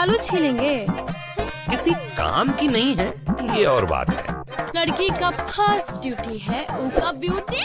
दोनों छीलेंगे। किसी काम की नहीं है ये और बात है। लड़की का फर्स्ट ड्यूटी है उसका beauty.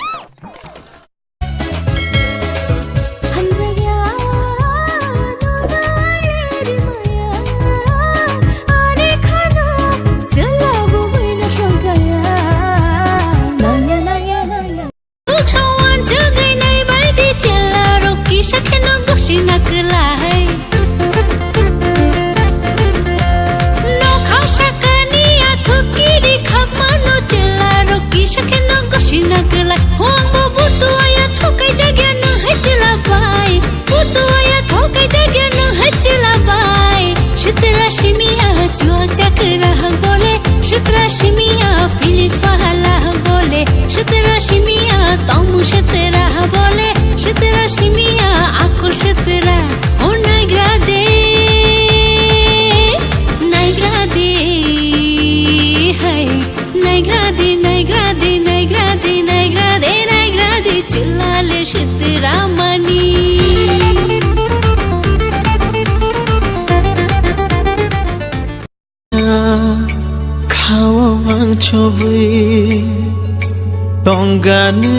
Tonganu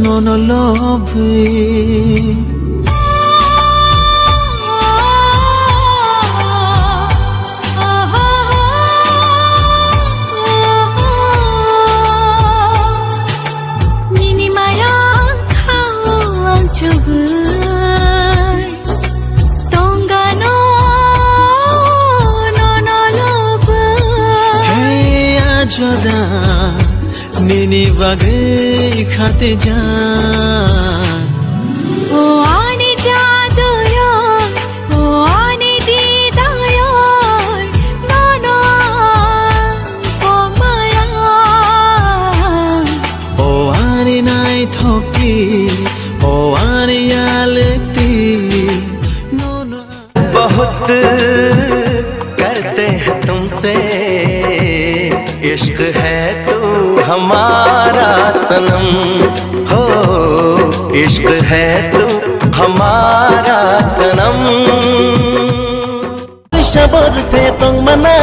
nono love Nini maya khao ang chubay Tonganu nono love Hey ajoda Nini bagai khate jaan O ani jadoyo O ani didayo Nono o maya O ani nai thoki O ani yalti Nono Bahut karte hain tumse इश्क है तू हमारा सनम हो इश्क है तू हमारा सनम शबर थे तंग मना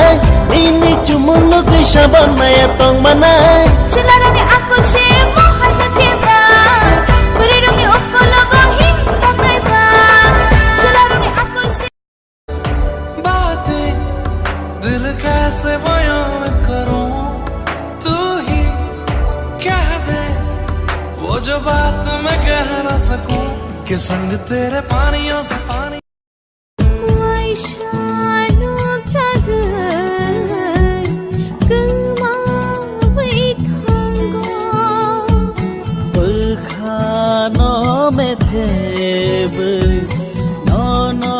ini cuma lu शबर नया तंग मना Silarani aku si mohon tiba Berirungi aku logong hingga tiba Silarani aku si बातें दिल कैसे बयां करूं वो जो बात मैं कह ना सकूं कि संग तेरे पानियों से पानी खानों में थे नौनो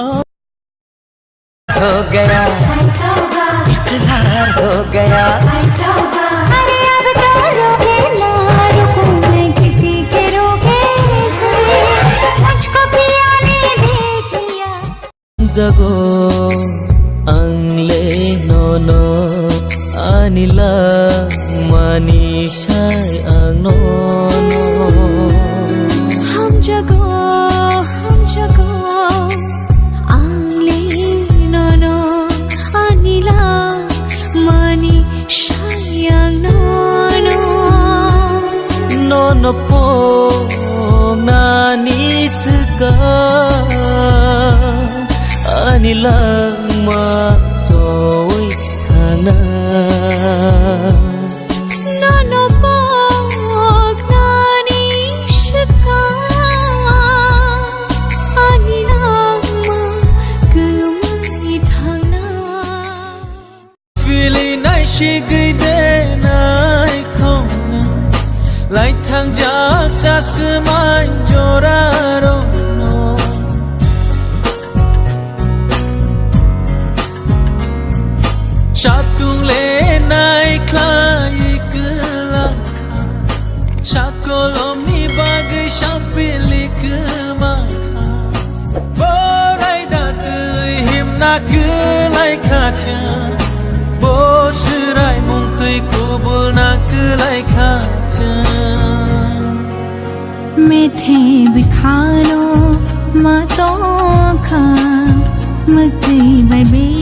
हो गया इकरार हो गया Jago angle nono anila manishai ang nono हम jago angle nono anila mani shayang nono nono po nani suka Anilang masoy kana Nono pag nani shaka Anilang magumay thangna Feeling nai shigay de nai khona Lai thang jak sa smai joraro Shatung le nai klai kelaka Shakolom ni bagai shampili kemakha Borai datui himna kelai kaca Bosrai mungtui kubul na kelai kaca Methe bikhalo matokha say my baby.